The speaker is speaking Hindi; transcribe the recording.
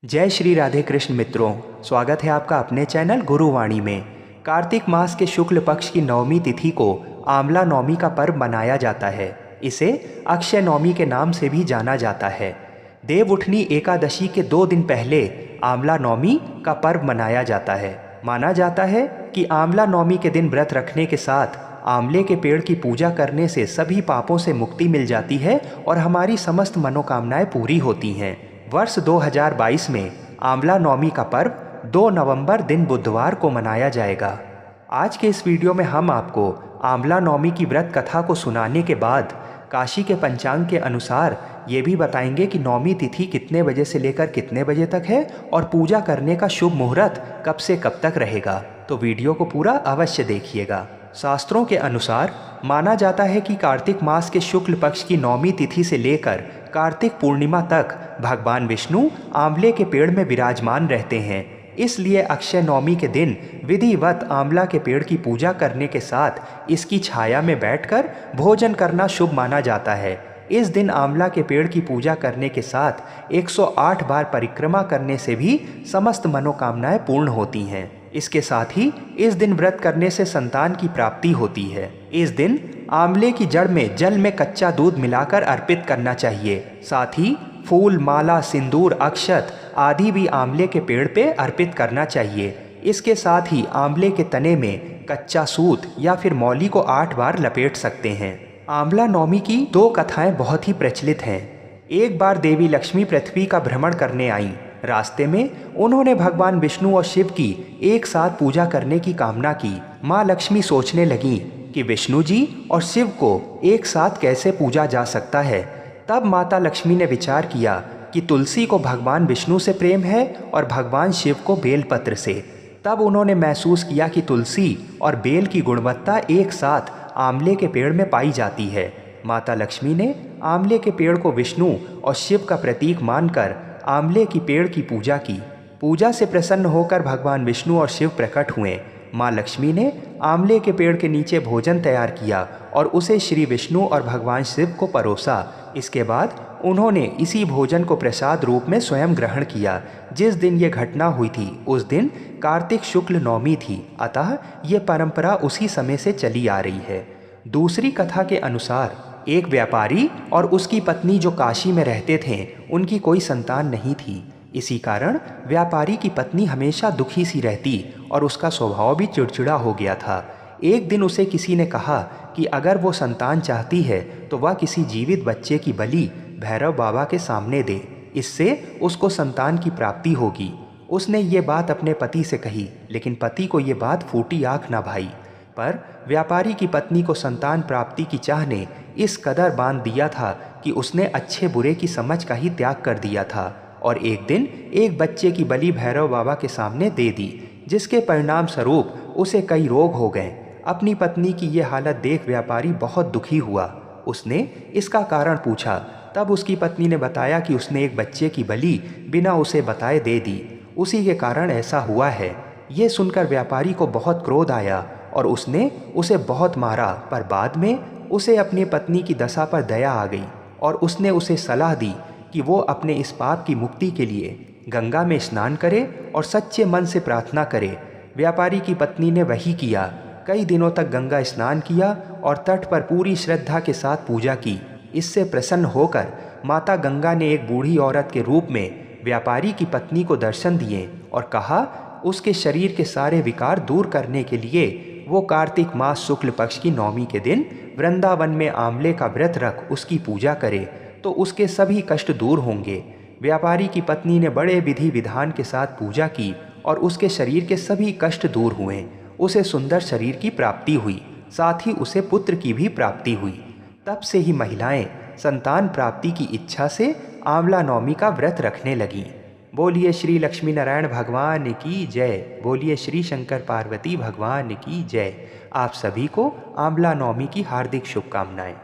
जय श्री राधे कृष्ण मित्रों, स्वागत है आपका अपने चैनल गुरुवाणी में। कार्तिक मास के शुक्ल पक्ष की नवमी तिथि को आंवला नवमी का पर्व मनाया जाता है। इसे अक्षय नवमी के नाम से भी जाना जाता है। देवउठनी एकादशी के 2 दिन पहले आंवला नवमी का पर्व मनाया जाता है। माना जाता है कि आंवला नवमी के दिन व्रत रखने के साथ आंवले के पेड़ की पूजा करने से सभी पापों से मुक्ति मिल जाती है और हमारी समस्त मनोकामनाएं पूरी होती हैं। वर्ष 2022 में आंवला नवमी का पर्व 2 नवंबर दिन बुधवार को मनाया जाएगा। आज के इस वीडियो में हम आपको आंवला नवमी की व्रत कथा को सुनाने के बाद काशी के पंचांग के अनुसार ये भी बताएंगे कि नवमी तिथि कितने बजे से लेकर कितने बजे तक है और पूजा करने का शुभ मुहूर्त कब से कब तक रहेगा। तो वीडियो को पूरा अवश्य देखिएगा। शास्त्रों के अनुसार माना जाता है कि कार्तिक मास के शुक्ल पक्ष की नवमी तिथि से लेकर कार्तिक पूर्णिमा तक भगवान विष्णु आंवले के पेड़ में विराजमान रहते हैं। इसलिए अक्षय नवमी के दिन विधिवत आंवला के पेड़ की पूजा करने के साथ इसकी छाया में बैठकर भोजन करना शुभ माना जाता है। इस दिन आंवला के पेड़ की पूजा करने के साथ 108 बार परिक्रमा करने से भी समस्त मनोकामनाएं पूर्ण होती हैं। इसके साथ ही इस दिन व्रत करने से संतान की प्राप्ति होती है। इस दिन आंवले की जड़ में जल में कच्चा दूध मिलाकर अर्पित करना चाहिए। साथ ही फूल, माला, सिंदूर, अक्षत आदि भी आंवले के पेड़ पे अर्पित करना चाहिए। इसके साथ ही आंवले के तने में कच्चा सूत या फिर मौली को 8 बार लपेट सकते हैं। आंवला नवमी की 2 कथाएं बहुत ही प्रचलित हैं। एक बार देवी लक्ष्मी पृथ्वी का भ्रमण करने आईं। रास्ते में उन्होंने भगवान विष्णु और शिव की एक साथ पूजा करने की कामना की। माँ लक्ष्मी सोचने लगीं कि विष्णु जी और शिव को एक साथ कैसे पूजा जा सकता है। तब माता लक्ष्मी ने विचार किया कि तुलसी को भगवान विष्णु से प्रेम है और भगवान शिव को बेलपत्र से। तब उन्होंने महसूस किया कि तुलसी और बेल की गुणवत्ता एक साथ आंवले के पेड़ में पाई जाती है। माता लक्ष्मी ने आंवले के पेड़ को विष्णु और शिव का प्रतीक मानकर आंवले की पेड़ की पूजा की। पूजा से प्रसन्न होकर भगवान विष्णु और शिव प्रकट हुए। माँ लक्ष्मी ने आंवले के पेड़ के नीचे भोजन तैयार किया और उसे श्री विष्णु और भगवान शिव को परोसा। इसके बाद उन्होंने इसी भोजन को प्रसाद रूप में स्वयं ग्रहण किया। जिस दिन ये घटना हुई थी उस दिन कार्तिक शुक्ल नवमी थी, अतः ये परंपरा उसी समय से चली आ रही है। दूसरी कथा के अनुसार एक व्यापारी और उसकी पत्नी जो काशी में रहते थे, उनकी कोई संतान नहीं थी। इसी कारण व्यापारी की पत्नी हमेशा दुखी सी रहती और उसका स्वभाव भी चिड़चिड़ा हो गया था। एक दिन उसे किसी ने कहा कि अगर वो संतान चाहती है तो वह किसी जीवित बच्चे की बलि भैरव बाबा के सामने दे, इससे उसको संतान की प्राप्ति होगी। उसने ये बात अपने पति से कही, लेकिन पति को ये बात फूटी आँख ना भाई। पर व्यापारी की पत्नी को संतान प्राप्ति की चाह ने इस कदर बांध दिया था कि उसने अच्छे बुरे की समझ का ही त्याग कर दिया था और एक दिन एक बच्चे की बलि भैरव बाबा के सामने दे दी, जिसके परिणाम स्वरूप उसे कई रोग हो गए। अपनी पत्नी की ये हालत देख व्यापारी बहुत दुखी हुआ। उसने इसका कारण पूछा। तब उसकी पत्नी ने बताया कि उसने एक बच्चे की बलि बिना उसे बताए दे दी, उसी के कारण ऐसा हुआ है। ये सुनकर व्यापारी को बहुत क्रोध आया और उसने उसे बहुत मारा, पर बाद में उसे अपनी पत्नी की दशा पर दया आ गई और उसने उसे सलाह दी कि वो अपने इस पाप की मुक्ति के लिए गंगा में स्नान करे और सच्चे मन से प्रार्थना करे। व्यापारी की पत्नी ने वही किया। कई दिनों तक गंगा स्नान किया और तट पर पूरी श्रद्धा के साथ पूजा की। इससे प्रसन्न होकर माता गंगा ने एक बूढ़ी औरत के रूप में व्यापारी की पत्नी को दर्शन दिए और कहा उसके शरीर के सारे विकार दूर करने के लिए वो कार्तिक मास शुक्ल पक्ष की नवमी के दिन वृंदावन में आंवले का व्रत रख उसकी पूजा करे तो उसके सभी कष्ट दूर होंगे। व्यापारी की पत्नी ने बड़े विधि विधान के साथ पूजा की और उसके शरीर के सभी कष्ट दूर हुए। उसे सुंदर शरीर की प्राप्ति हुई, साथ ही उसे पुत्र की भी प्राप्ति हुई। तब से ही महिलाएं संतान प्राप्ति की इच्छा से आंवला नवमी का व्रत रखने लगीं। बोलिए श्री लक्ष्मी नारायण भगवान की जय। बोलिए श्री शंकर पार्वती भगवान की जय। आप सभी को आंवला नवमी की हार्दिक शुभकामनाएं।